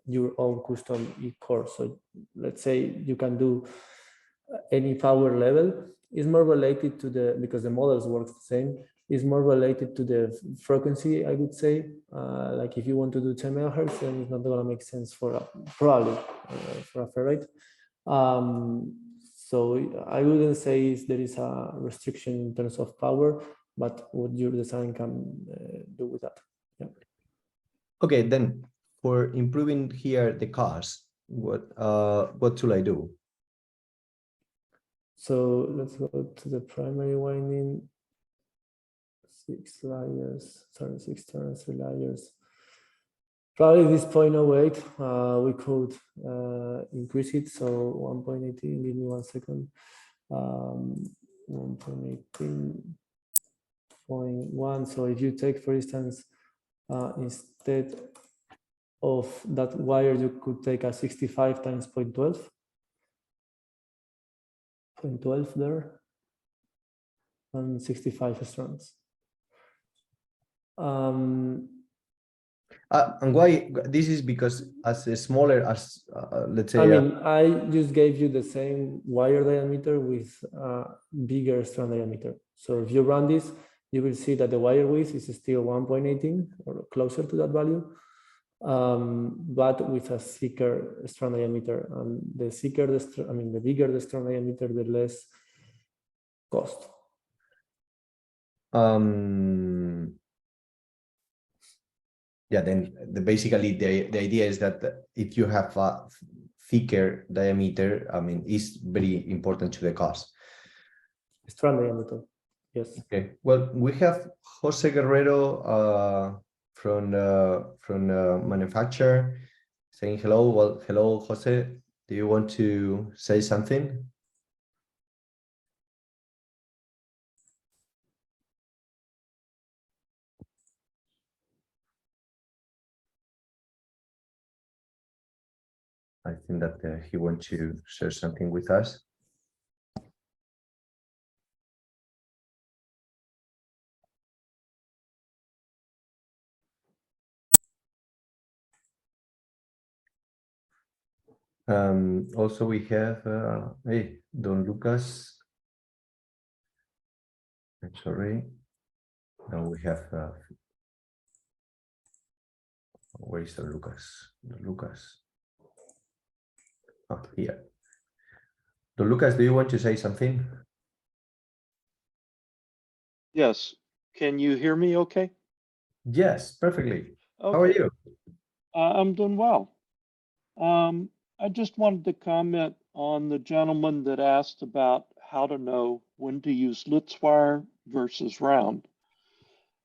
your own custom E-core. So let's say you can do any power level. Is more related to because the models work the same, is more related to the frequency, I would say. Like if you want to do 10 megahertz, then it's not going to make sense probably for a ferrite. So I wouldn't say there is a restriction in terms of power, but what your design can do with that. Yeah. Okay, then for improving here the cost, what should I do? So let's go to the primary winding. 6 layers, 6 turns, 3 layers. Probably this 0.08, we could increase it. So 1.18, give me 1 second. 1.18.1. So if you take, for instance, instead of that wire, you could take a 65 times 0.12. 0.12 there. And 65 strands. And why this is because as smaller as let's say, I mean, I just gave you the same wire diameter with bigger strand diameter. So if you run this, you will see that the wire width is still 1.18 or closer to that value, but with a thicker strand diameter. And the thicker the bigger the strand diameter, the less cost. Yeah, then basically the idea is that if you have a thicker diameter, I mean, it's very important to the cost. Strand diameter, yes. Okay, well, we have Jose Guerrero from manufacturer saying hello. Well, hello, Jose. Do you want to say something? I think that he wants to share something with us. Also, we have, hey, Don Lucas. I'm sorry. Now we have, where is Don Lucas? Don Lucas. Oh, here. Don Lucas, do you want to say something? Yes. Can you hear me okay? Yes, perfectly. Okay. How are you? I'm doing well. I just wanted to comment on the gentleman that asked about how to know when to use Litz wire versus round.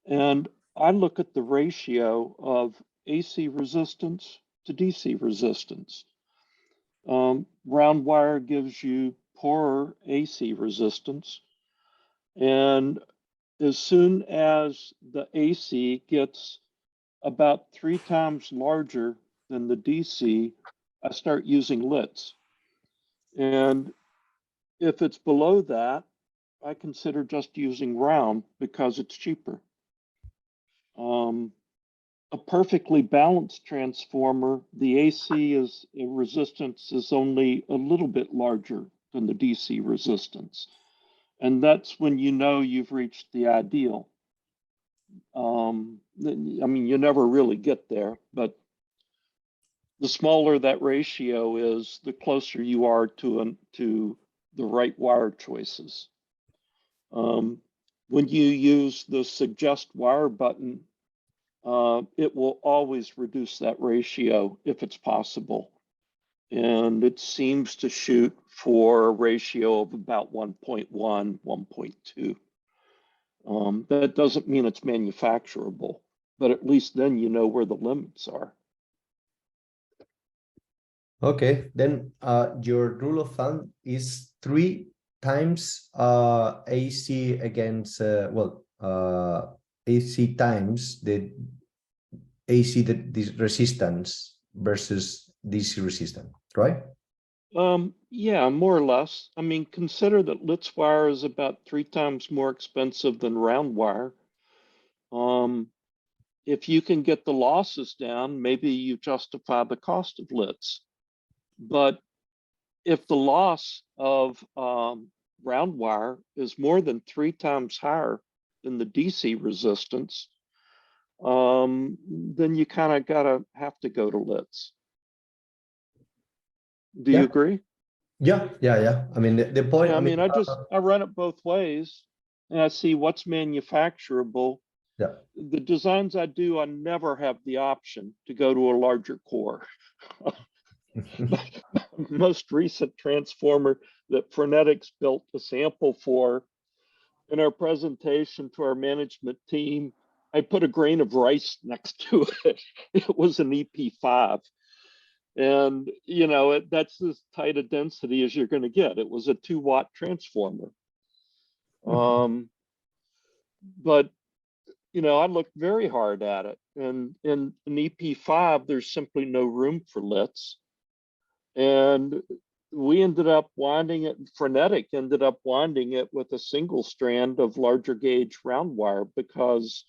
And I look at the ratio of AC resistance to DC resistance. Round wire gives you poorer AC resistance. And as soon as the AC gets about 3 times larger than the DC, I start using Litz. And if it's below that, I consider just using round because it's cheaper. A perfectly balanced transformer, the AC resistance is only a little bit larger than the DC resistance. And that's when you know you've reached the ideal. I mean, you never really get there, but the smaller that ratio is, the closer you are to the right wire choices. When you use the suggest wire button, it will always reduce that ratio if it's possible. And it seems to shoot for a ratio of about 1.1, 1.2. That doesn't mean it's manufacturable, but at least then you know where the limits are. Okay, then your rule of thumb is 3 times AC against, AC times the AC this resistance versus DC resistance, right? Yeah, more or less. I mean, consider that Litz wire is about 3 times more expensive than round wire. If you can get the losses down, maybe you justify the cost of Litz. But if the loss of round wire is more than 3 times higher than the DC resistance, then you kind of have to go to Litz. Do you agree? Yeah. I mean, the point. Yeah, I mean, I run it both ways, and I see what's manufacturable. Yeah. The designs I do, I never have the option to go to a larger core. Most recent transformer that Frenetic's built a sample for, in our presentation to our management team, I put a grain of rice next to it. It was an EP5. And, you know, that's as tight a density as you're going to get. It was a 2-watt transformer. But, you know, I looked very hard at it. And in an EP5, there's simply no room for Litz. And we ended up winding it, Frenetic ended up winding it with a single strand of larger gauge round wire, because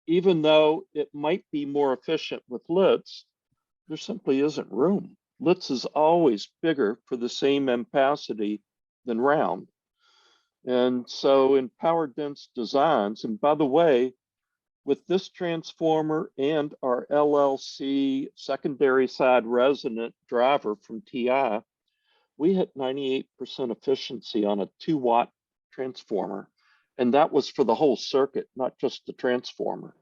even though it might be more efficient with Litz, there simply isn't room. Litz is always bigger for the same ampacity than round. And so in power dense designs, and by the way, with this transformer and our LLC secondary side resonant driver from TI, we hit 98% efficiency on a 2-watt transformer. And that was for the whole circuit, not just the transformer.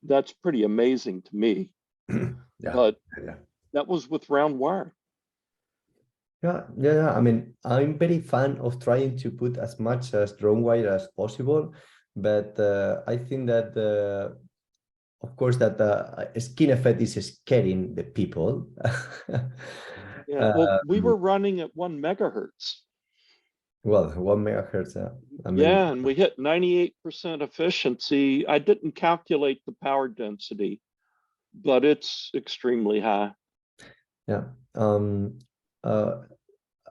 That's pretty amazing to me. Yeah, But yeah. that was with round wire. Yeah. I mean, I'm very fan of trying to put as much as round wire as possible, but I think that of course that the skin effect is scaring the people. Yeah, well, we were running at 1 megahertz. Well, 1 megahertz. I mean, Yeah, and we hit 98% efficiency. I didn't calculate the power density, but it's extremely high. yeah.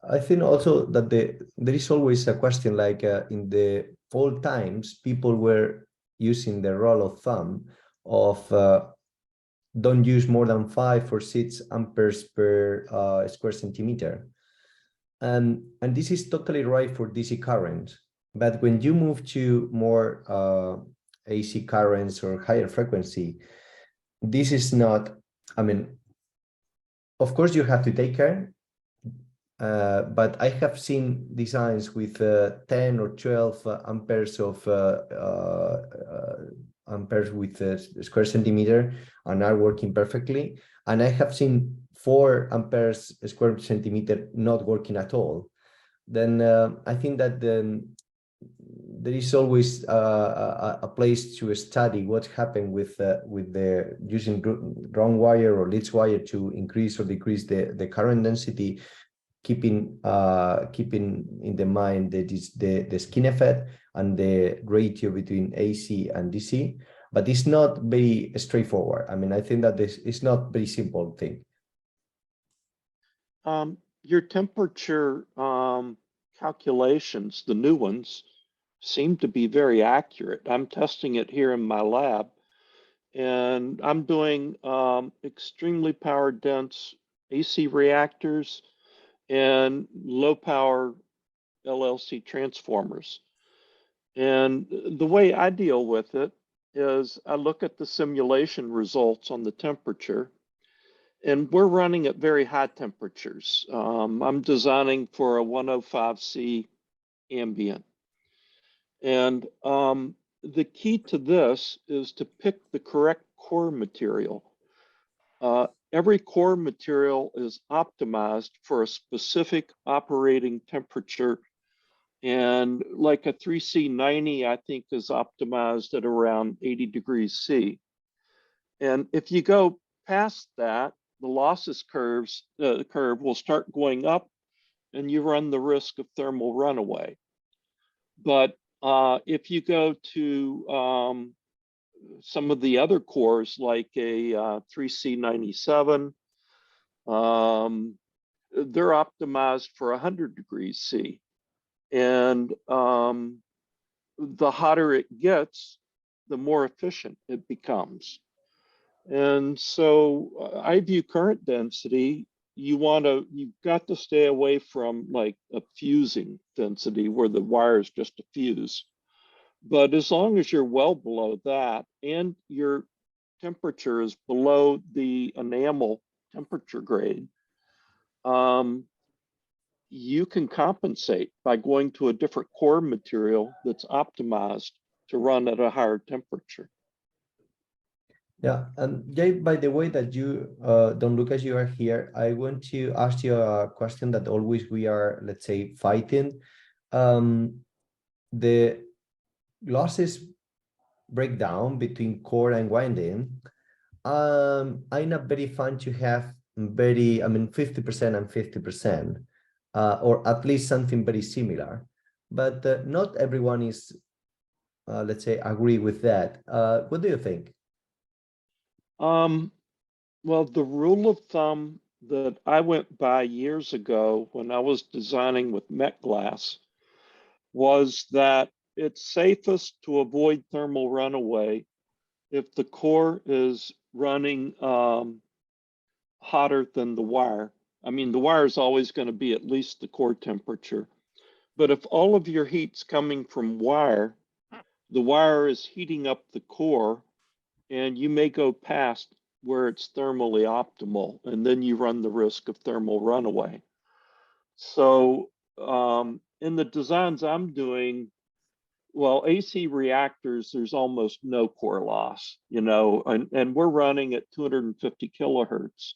I think also that there is always a question, like in the old times, people were using the rule of thumb of don't use more than 5 or 6 amperes per square centimeter. And this is totally right for DC currents. But when you move to more AC currents or higher frequency, this is not, I mean, of course you have to take care, but I have seen designs with 10 or 12 amperes of amperes with a square centimeter and are working perfectly. And I have seen 4 amperes square centimeter not working at all. Then I think that there is always a place to study what happened with the using round wire or lead wire to increase or decrease the current density, keeping in the mind that is the skin effect and the ratio between AC and DC. But it's not very straightforward. I mean, I think that this is not very simple thing. Your temperature calculations, the new ones, seem to be very accurate. I'm testing it here in my lab, and I'm doing extremely power dense AC reactors and low power LLC transformers. And the way I deal with it is I look at the simulation results on the temperature, and we're running at very high temperatures. I'm designing for a 105C ambient. And the key to this is to pick the correct core material. Every core material is optimized for a specific operating temperature. And like a 3C90, I think, is optimized at around 80 degrees C. And if you go past that, the losses curve will start going up and you run the risk of thermal runaway. But if you go to some of the other cores, like a 3C97, they're optimized for 100 degrees C. And the hotter it gets, the more efficient it becomes. And so I view current density, you've got to stay away from like a fusing density where the wire is just a fuse. But as long as you're well below that and your temperature is below the enamel temperature grade, you can compensate by going to a different core material that's optimized to run at a higher temperature. Yeah, and Jay, by the way that you, Don Lucas, you are here, I want to ask you a question that always we are, let's say, fighting. The losses breakdown between core and winding. I'm not very fan to have 50% and 50%, or at least something very similar. But not everyone is, let's say, agree with that. What do you think? Well, the rule of thumb that I went by years ago when I was designing with Met glass was that it's safest to avoid thermal runaway if the core is running hotter than the wire. I mean, the wire is always going to be at least the core temperature. But if all of your heat's coming from wire, the wire is heating up the core and you may go past where it's thermally optimal, and then you run the risk of thermal runaway. So in the designs I'm doing, well, AC reactors, there's almost no core loss, you know, and we're running at 250 kilohertz.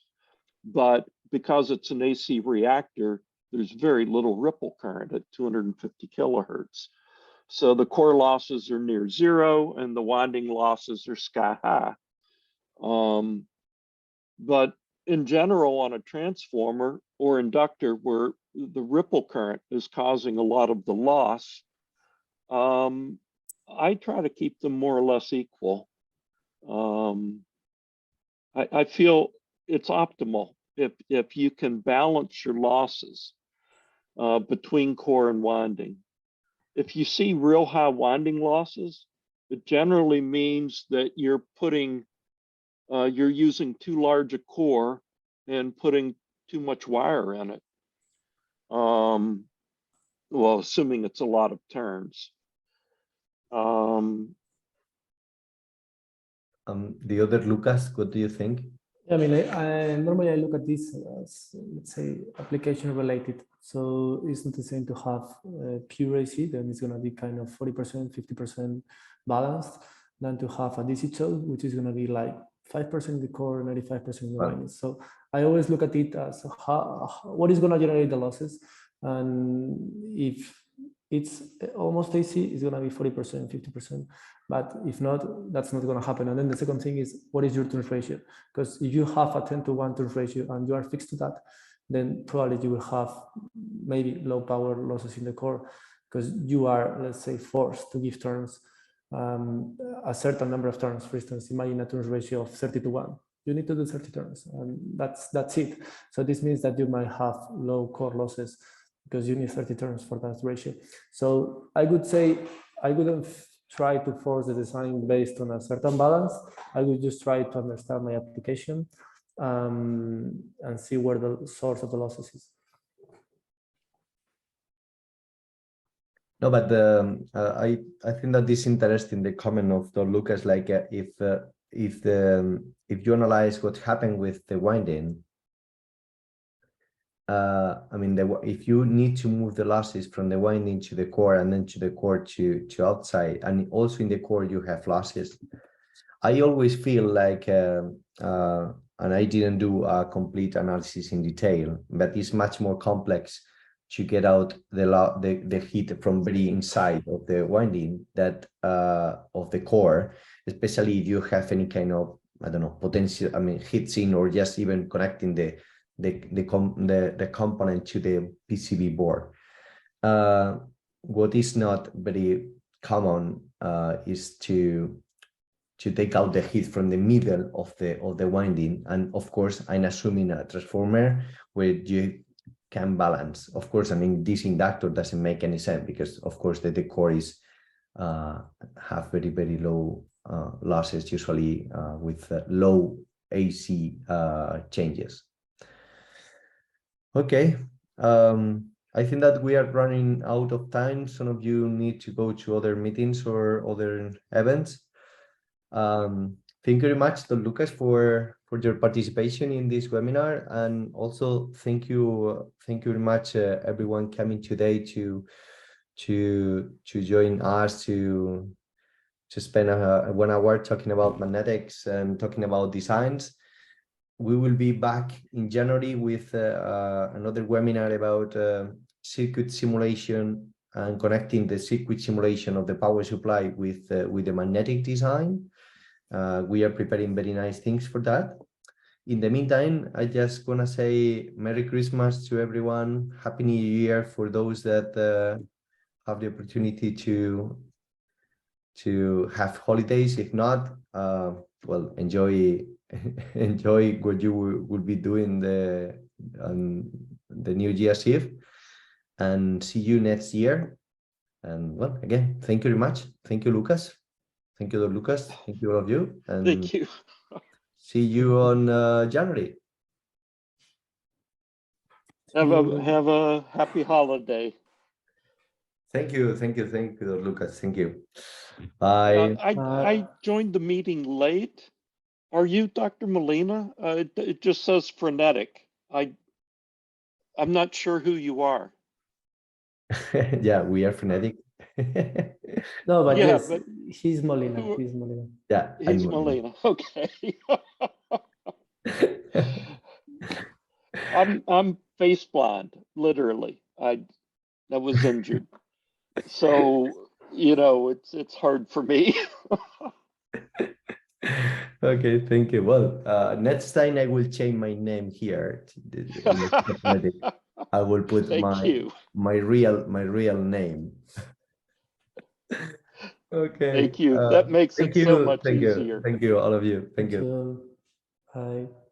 But because it's an AC reactor, there's very little ripple current at 250 kilohertz. So the core losses are near zero and the winding losses are sky high. But in general, on a transformer or inductor where the ripple current is causing a lot of the loss, I try to keep them more or less equal. I feel it's optimal if you can balance your losses between core and winding. If you see real high winding losses, it generally means that you're using too large a core and putting too much wire in it. Well, assuming it's a lot of turns. The other Lucas, what do you think? I mean, normally I look at this as, let's say, application related. So it's not the same to have pure AC, then it's going to be kind of 40%, 50% balanced, than to have a digital, which is going to be like 5% in the core, 95% in the winding. So I always look at it as what is going to generate the losses. And if it's almost AC, it's going to be 40%, 50%. But if not, that's not going to happen. And then the second thing is, what is your turns ratio? Because if you have a 10-to-1 turns ratio and you are fixed to that, then probably you will have maybe low power losses in the core because you are, let's say, forced to give turns a certain number of turns. For instance, imagine a turns ratio of 30-to-1. You need to do 30 turns, and that's it. So this means that you might have low core losses because you need 30 turns for that ratio. So I would say I wouldn't try to force the design based on a certain balance. I would just try to understand my application and see where the source of the losses is. No, but I think that this is interesting, the comment of the Lucas, like if you analyze what happened with the winding, I mean, if you need to move the losses from the winding to the core and then to the core to outside, and also in the core you have losses, I always feel like, and I didn't do a complete analysis in detail, but it's much more complex to get out the heat from very inside of the winding that of the core, especially if you have any kind of, I don't know, potential, I mean, heat sink, or just even connecting the component to the PCB board. What is not very common is to take out the heat from the middle of the winding, and of course I'm assuming a transformer where you can balance. Of course, I mean, this inductor doesn't make any sense because of course the core is have very low losses, usually with low AC changes. Okay, I think that we are running out of time. Some of you need to go to other meetings or other events. Thank you very much, Don Lucas, for your participation in this webinar, and also thank you very much everyone coming today to join us to spend 1 hour talking about magnetics and talking about designs. We will be back in January with another webinar about circuit simulation and connecting the circuit simulation of the power supply with the magnetic design. We are preparing very nice things for that. In the meantime, I just want to say Merry Christmas to everyone. Happy New Year for those that have the opportunity to have holidays. If not, well, enjoy what you will be doing on the New Year's Eve, and see you next year. And well, again, thank you very much. Thank you, Lucas. Thank you, Lucas. Thank you, all of you. And Thank you. see you on January. Have a happy holiday. Thank you, Lucas. Thank you. Bye. I joined the meeting late. Are you Dr. Molina? It just says Frenetic. I'm not sure who you are. Yeah, we are Frenetic. No, but Yeah, yes, but he's Molina. who- He's Molina. Yeah, he's Molina. Okay. I'm face blind, literally. I was injured. So, it's hard for me. Okay, thank you. Well, next time I will change my name here. I will put Thank you. my real name. Okay. Thank you. That makes it so much thank easier. you, all of you. Thank you. Thank you. Bye.